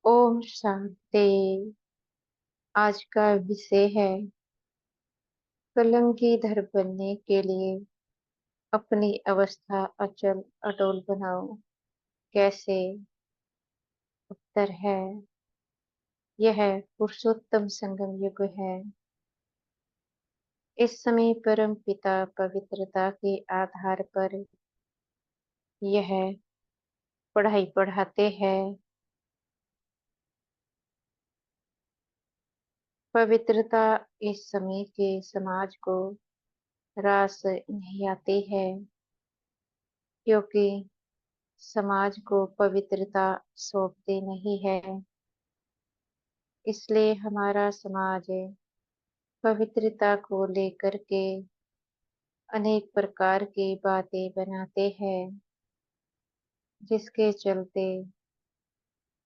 ओम शांति। आज का विषय है कलंकीधर बनने के लिए अपनी अवस्था अचल अटोल बनाओ। कैसे? उत्तर है, यह पुरुषोत्तम संगम युग है। इस समय परम पिता पवित्रता के आधार पर यह पढ़ाई पढ़ाते हैं। पवित्रता इस समय के समाज को रास नहीं आती है, क्योंकि समाज को पवित्रता सौंपते नहीं है। इसलिए हमारा समाज पवित्रता को लेकर के अनेक प्रकार की बातें बनाते हैं, जिसके चलते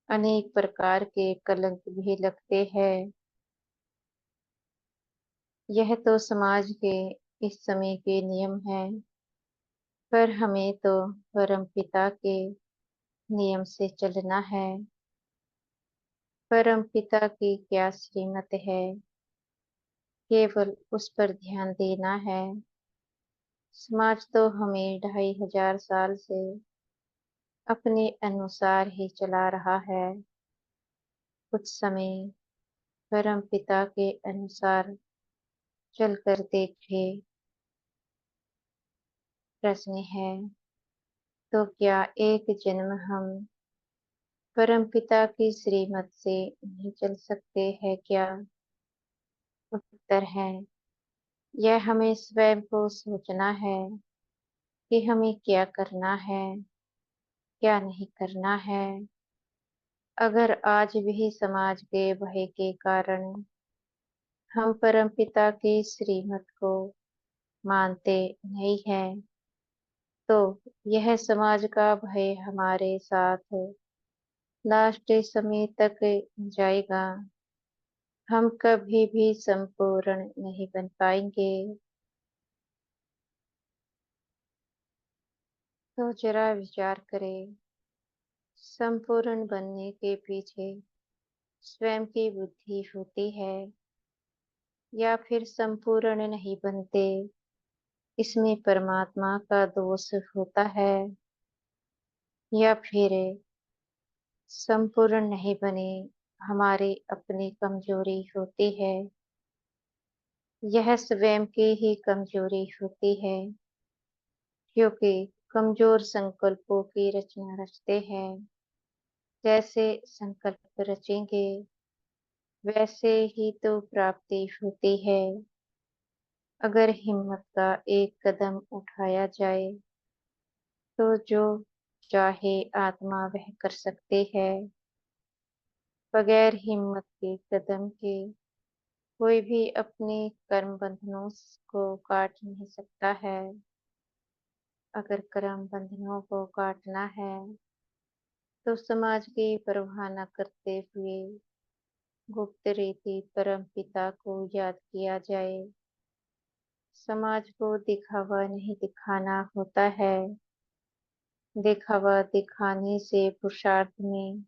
अनेक प्रकार के कलंक भी लगते हैं। यह तो समाज के इस समय के नियम है, पर हमें तो परम पिता के नियम से चलना है। परम पिता की क्या श्रीमत है, केवल उस पर ध्यान देना है। समाज तो हमें 2500 साल से अपने अनुसार ही चला रहा है। कुछ समय परम पिता के अनुसार चलकर देखे। प्रश्न है, तो क्या एक जन्म हम परम पिता की श्रीमत से नहीं चल सकते हैं क्या? उत्तर है, यह हमें स्वयं को सोचना है कि हमें क्या करना है, क्या नहीं करना है। अगर आज भी समाज के भय के कारण हम परमपिता की श्रीमत को मानते नहीं हैं, तो यह समाज का भय हमारे साथ लास्ट समय तक जाएगा। हम कभी भी संपूर्ण नहीं बन पाएंगे। तो जरा विचार करें, संपूर्ण बनने के पीछे स्वयं की बुद्धि होती है, या फिर संपूर्ण नहीं बनते इसमें परमात्मा का दोष होता है, या फिर संपूर्ण नहीं बने हमारी अपनी कमजोरी होती है। यह स्वयं की ही कमजोरी होती है, क्योंकि कमजोर संकल्पों की रचना रचते हैं। जैसे संकल्प रचेंगे वैसे ही तो प्राप्ति होती है। अगर हिम्मत का एक कदम उठाया जाए तो जो चाहे आत्मा वह कर सकते हैं। बगैर हिम्मत के कदम के कोई भी अपने कर्म बंधनों को काट नहीं सकता है। अगर कर्म बंधनों को काटना है तो समाज की परवाह न करते हुए गुप्त रीति परम पिता को याद किया जाए। समाज को दिखावा नहीं दिखाना होता है। दिखावा दिखाने से पुरुषार्थ में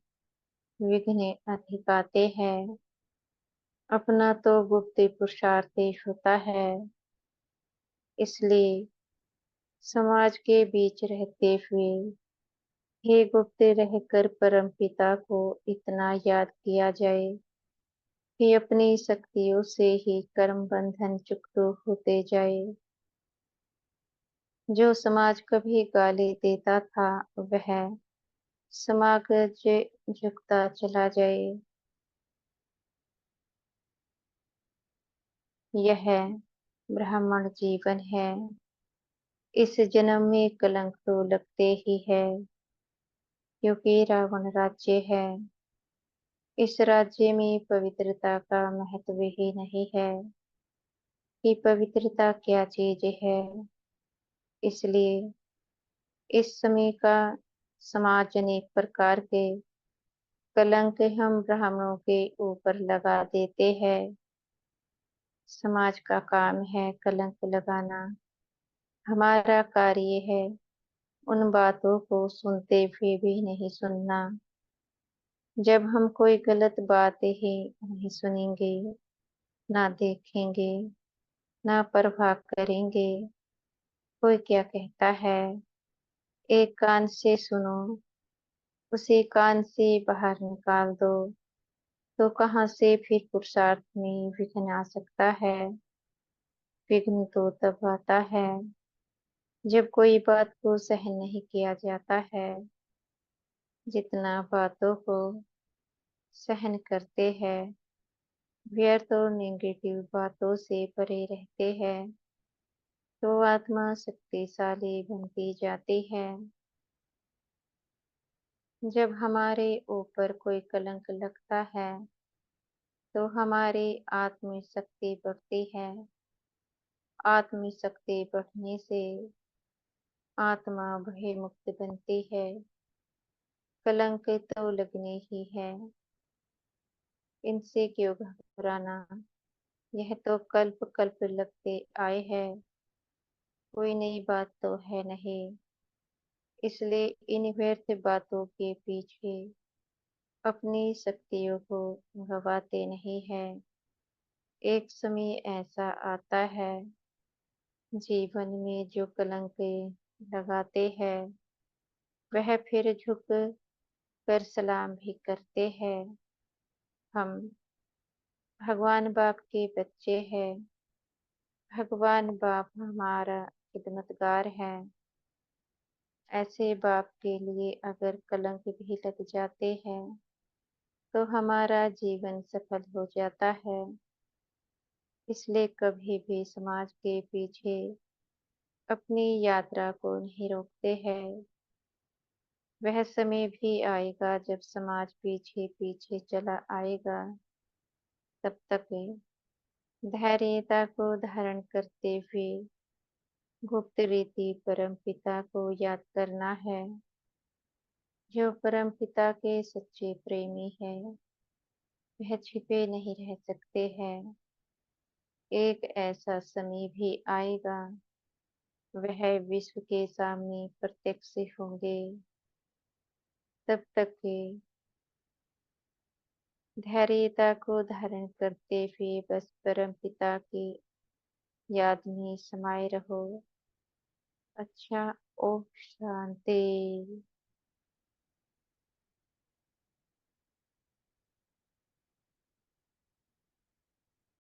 विघ्न अधिक आते हैं। अपना तो गुप्त पुरुषार्थ ही होता है। इसलिए समाज के बीच रहते हुए हे गुप्त रहकर परम पिता को इतना याद किया जाए कि अपनी शक्तियों से ही कर्म बंधन चुक्त होते जाए। जो समाज कभी गाली देता था वह समाज झुकता चला जाए। यह ब्राह्मण जीवन है। इस जन्म में कलंक तो लगते ही है, क्योंकि रावण राज्य है। इस राज्य में पवित्रता का महत्व ही नहीं है कि पवित्रता क्या चीज है। इसलिए इस समय का समाज अनेक प्रकार के कलंक हम ब्राह्मणों के ऊपर लगा देते हैं। समाज का काम है कलंक लगाना। हमारा कार्य है उन बातों को सुनते हुए भी नहीं सुनना। जब हम कोई गलत बात ही नहीं सुनेंगे, ना देखेंगे, ना परवाह करेंगे, कोई क्या कहता है, एक कान से सुनो, उसी कान से बाहर निकाल दो, तो कहाँ से फिर पुरुषार्थ में विघ्न आ सकता है। विघ्न तो तब आता है जब कोई बात को सहन नहीं किया जाता है। जितना बातों को सहन करते हैं, व्यर्थ और नेगेटिव बातों से परे रहते हैं, तो आत्मा शक्तिशाली बनती जाती है। जब हमारे ऊपर कोई कलंक लगता है, तो हमारी आत्मशक्ति बढ़ती है। आत्मशक्ति बढ़ने से आत्मा भयमुक्त बनती है। कलंक तो लगने ही है, इनसे क्यों घबराना। यह तो कल्प कल्प लगते आए हैं, कोई नई बात तो है नहीं। इसलिए इन व्यर्थ बातों के पीछे अपनी शक्तियों को गंवाते नहीं है। एक समय ऐसा आता है जीवन में जो कलंक लगाते हैं, वह फिर झुक कर सलाम भी करते हैं। हम भगवान बाप के बच्चे हैं। भगवान बाप हमारा खिदमतगार है। ऐसे बाप के लिए अगर कलंक भी लग जाते हैं, तो हमारा जीवन सफल हो जाता है। इसलिए कभी भी समाज के पीछे अपनी यात्रा को नहीं रोकते हैं। वह समय भी आएगा जब समाज पीछे पीछे चला आएगा। तब तक धैर्यता को धारण करते हुए गुप्त रीति परम पिता को याद करना है। जो परम पिता के सच्चे प्रेमी है, वह छिपे नहीं रह सकते हैं। एक ऐसा समय भी आएगा, वह विश्व के सामने प्रत्यक्ष होंगे। तब तक के धैर्यता को धारण करते हुए बस परम पिता की याद में समाये रहो। अच्छा, ओम शांति।